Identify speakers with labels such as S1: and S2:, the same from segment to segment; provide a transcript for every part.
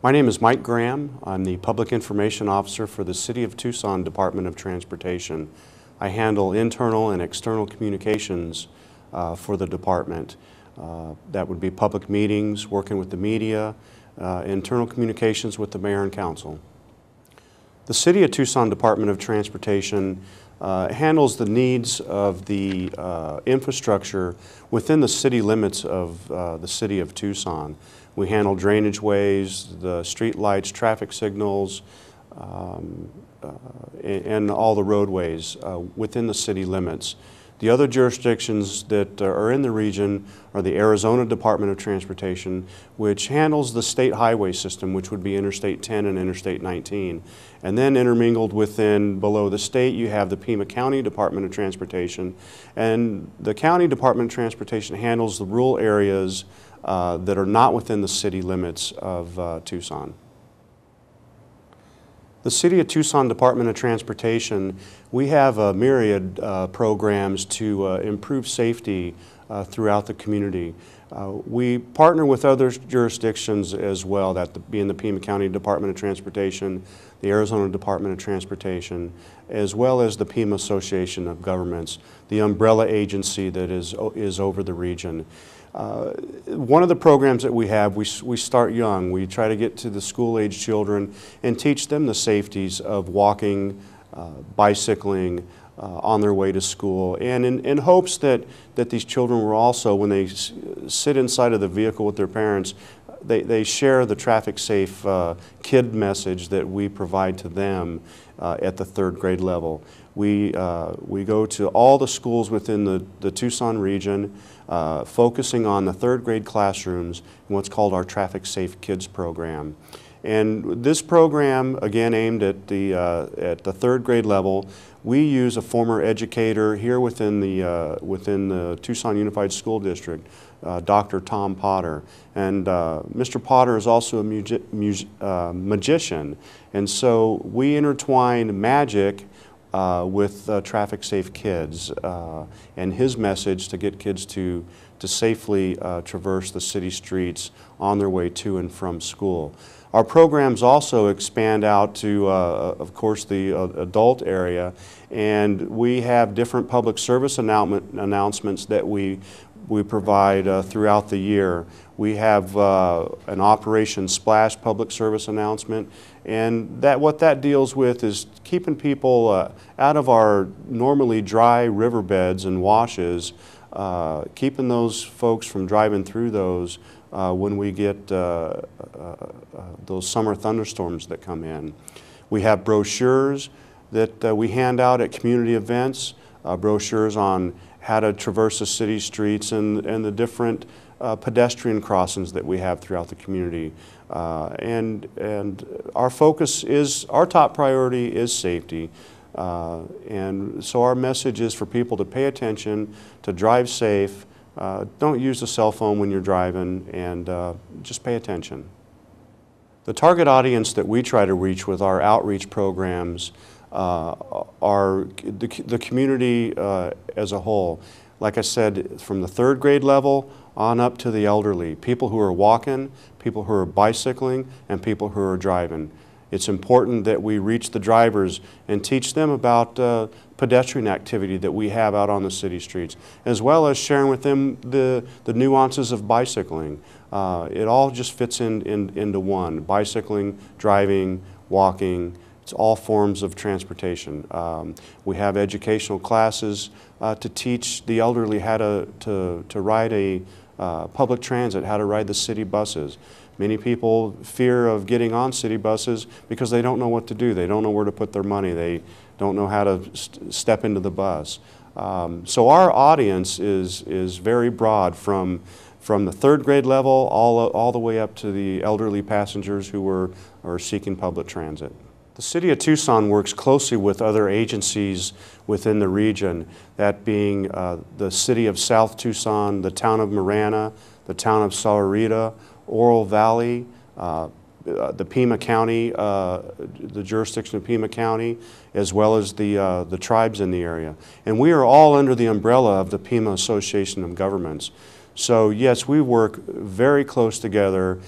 S1: My name is Mike Graham. I'm the Public Information Officer for the City of Tucson Department of Transportation. I handle internal and external communications for the department. That would be public meetings, working with the media, internal communications with the mayor and council. The City of Tucson Department of Transportation handles the needs of the infrastructure within the city limits of the City of Tucson. We handle drainage ways, the street lights, traffic signals, and all the roadways within the city limits. The other jurisdictions that are in the region are the Arizona Department of Transportation, which handles the state highway system, which would be Interstate 10 and Interstate 19. And then intermingled within, below the state, you have the Pima County Department of Transportation. And the County Department of Transportation handles the rural areas that are not within the city limits of Tucson. The City of Tucson Department of Transportation, we have a myriad programs to improve safety throughout the community. We partner with other jurisdictions as well, that being the Pima County Department of Transportation, the Arizona Department of Transportation, as well as the Pima Association of Governments, the umbrella agency that is over the region. One of the programs that we have, we start young. We try to get to the school-age children and teach them the safeties of walking, bicycling on their way to school, and in hopes that these children will also, when they sit inside of the vehicle with their parents, they share the traffic safe kid message that we provide to them at the 3rd grade level. We go to all the schools within the Tucson region, focusing on the 3rd grade classrooms in what's called our Traffic Safe Kids program. And this program, again aimed at the 3rd grade level, we use a former educator here within the Tucson Unified School District, Dr. Tom Potter. And Mr. Potter is also a magician. And so we intertwine magic with Traffic Safe Kids and his message to get kids to safely traverse the city streets on their way to and from school. Our programs also expand out to, of course, the adult area, and we have different public service announcements that we provide throughout the year. We have an Operation Splash public service announcement, and what that deals with is keeping people out of our normally dry riverbeds and washes, keeping those folks from driving through those when we get those summer thunderstorms that come in. We have brochures that we hand out at community events, brochures on how to traverse the city streets and the different pedestrian crossings that we have throughout the community. And our focus is, our top priority is safety. And so our message is for people to pay attention, to drive safe, don't use a cell phone when you're driving, and just pay attention. The target audience that we try to reach with our outreach programs are the community as a whole. Like I said, from the 3rd grade level on up to the elderly, people who are walking, people who are bicycling, and people who are driving. It's important that we reach the drivers and teach them about pedestrian activity that we have out on the city streets, as well as sharing with them the nuances of bicycling. It all just fits into one. Bicycling, driving, walking, it's all forms of transportation. We have educational classes to teach the elderly how to ride a public transit, how to ride the city buses. Many people fear of getting on city buses because they don't know what to do. They don't know where to put their money. They don't know how to step into the bus. So our audience is very broad, from the 3rd grade level all the way up to the elderly passengers who are seeking public transit. The City of Tucson works closely with other agencies within the region, that being the City of South Tucson, the Town of Marana, the Town of Sahuarita, Oro Valley, the Pima County, the jurisdiction of Pima County, as well as the tribes in the area. And we are all under the umbrella of the Pima Association of Governments. So yes, we work very close together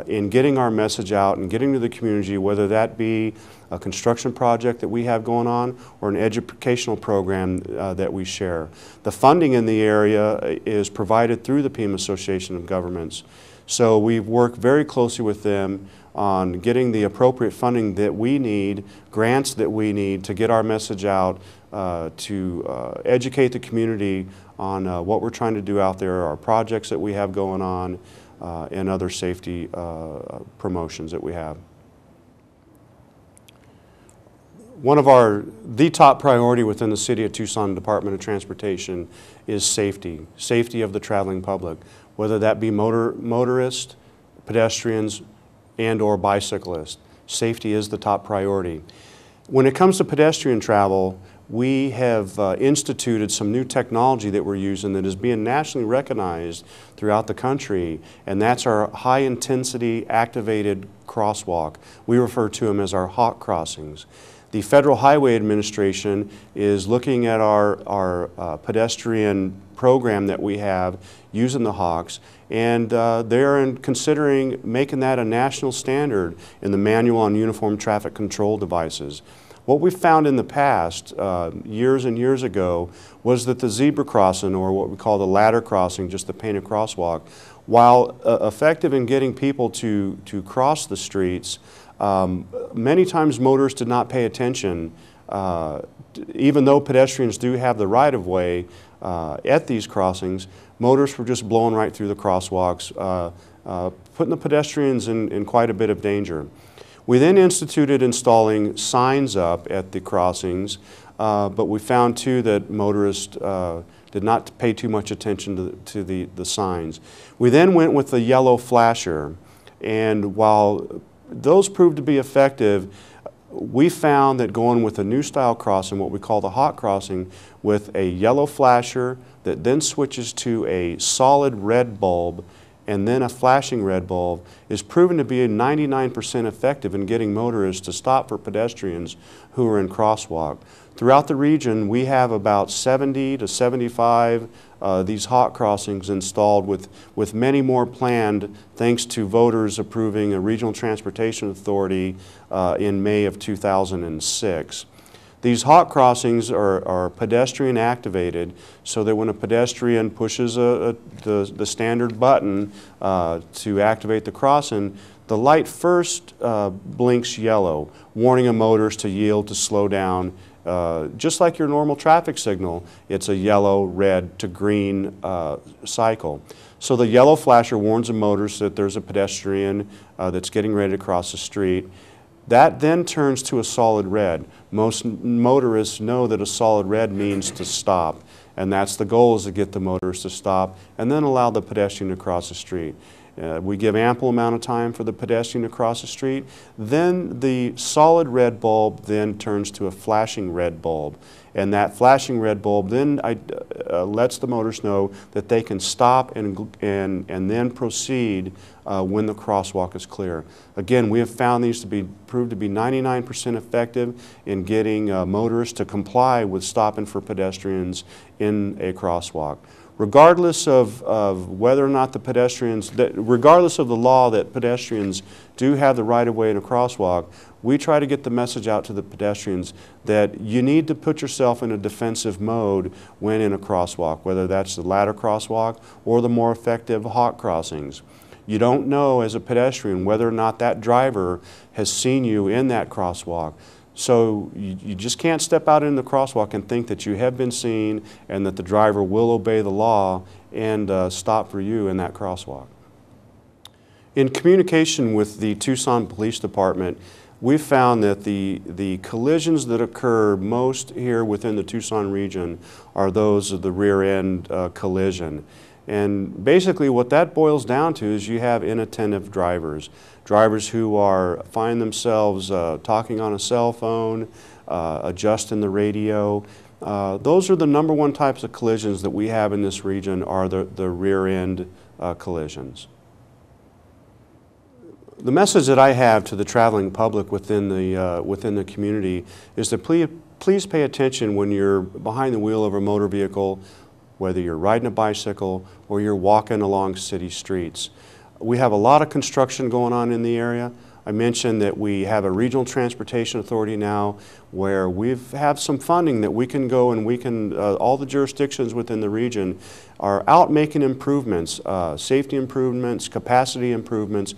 S1: in getting our message out and getting to the community, whether that be a construction project that we have going on or an educational program that we share. The funding in the area is provided through the Pima Association of Governments. So we've worked very closely with them on getting the appropriate funding that we need, grants that we need to get our message out, to educate the community on what we're trying to do out there, our projects that we have going on, and other safety promotions that we have. One of the top priority within the City of Tucson Department of Transportation is safety, safety of the traveling public, whether that be motorists, pedestrians, and or bicyclists. Safety is the top priority. When it comes to pedestrian travel, we have instituted some new technology that we're using that is being nationally recognized throughout the country, and that's our high-intensity activated crosswalk. We refer to them as our hawk crossings. The Federal Highway Administration is looking at our pedestrian program that we have using the hawks, and they're considering making that a national standard in the Manual on Uniform Traffic Control Devices. What we found in the past, years and years ago, was that the zebra crossing, or what we call the ladder crossing, just the painted crosswalk, while effective in getting people to cross the streets, many times motorists did not pay attention. Even though pedestrians do have the right-of-way at these crossings, motorists were just blowing right through the crosswalks, putting the pedestrians in quite a bit of danger. We then instituted installing signs up at the crossings, but we found too that motorists did not pay too much attention to the signs. We then went with the yellow flasher, and while those proved to be effective, we found that going with a new style crossing, what we call the hot crossing, with a yellow flasher that then switches to a solid red bulb and then a flashing red bulb, is proven to be 99% effective in getting motorists to stop for pedestrians who are in crosswalk. Throughout the region, we have about 70 to 75 these hot crossings installed, with many more planned, thanks to voters approving a Regional Transportation Authority in May of 2006. These hot crossings are pedestrian activated, so that when a pedestrian pushes the standard button to activate the crossing, the light first blinks yellow, warning a motorist to yield, to slow down. Just like your normal traffic signal, it's a yellow, red to green cycle. So the yellow flasher warns a motorist that there's a pedestrian that's getting ready to cross the street. That then turns to a solid red. Most motorists know that a solid red means to stop, and that's the goal, is to get the motorist to stop and then allow the pedestrian to cross the street. We give ample amount of time for the pedestrian to cross the street. Then the solid red bulb then turns to a flashing red bulb. And that flashing red bulb then lets the motorist know that they can stop and then proceed when the crosswalk is clear. Again, we have found these to proved to be 99% effective in getting motorists to comply with stopping for pedestrians in a crosswalk. Regardless of whether or not the pedestrians, regardless of the law that pedestrians do have the right of way in a crosswalk, we try to get the message out to the pedestrians that you need to put yourself in a defensive mode when in a crosswalk, whether that's the ladder crosswalk or the more effective hawk crossings. You don't know as a pedestrian whether or not that driver has seen you in that crosswalk. So you just can't step out in the crosswalk and think that you have been seen and that the driver will obey the law and stop for you in that crosswalk. In communication with the Tucson Police Department, we've found that the collisions that occur most here within the Tucson region are those of the rear end collision. And basically what that boils down to is you have inattentive drivers. Drivers who find themselves talking on a cell phone, adjusting the radio. Those are the #1 types of collisions that we have in this region, are the rear end collisions. The message that I have to the traveling public within the community is to please pay attention when you're behind the wheel of a motor vehicle, whether you're riding a bicycle or you're walking along city streets. We have a lot of construction going on in the area. I mentioned that we have a regional transportation authority now where we have some funding that we can go and we can, all the jurisdictions within the region are out making improvements, safety improvements, capacity improvements.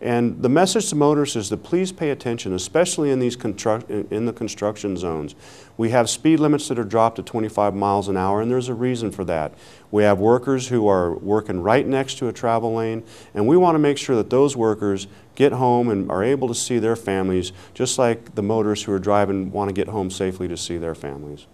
S1: And the message to motorists is that please pay attention, especially in these in the construction zones. We have speed limits that are dropped to 25 miles an hour, and there's a reason for that. We have workers who are working right next to a travel lane, and we want to make sure that those workers get home and are able to see their families, just like the motorists who are driving want to get home safely to see their families.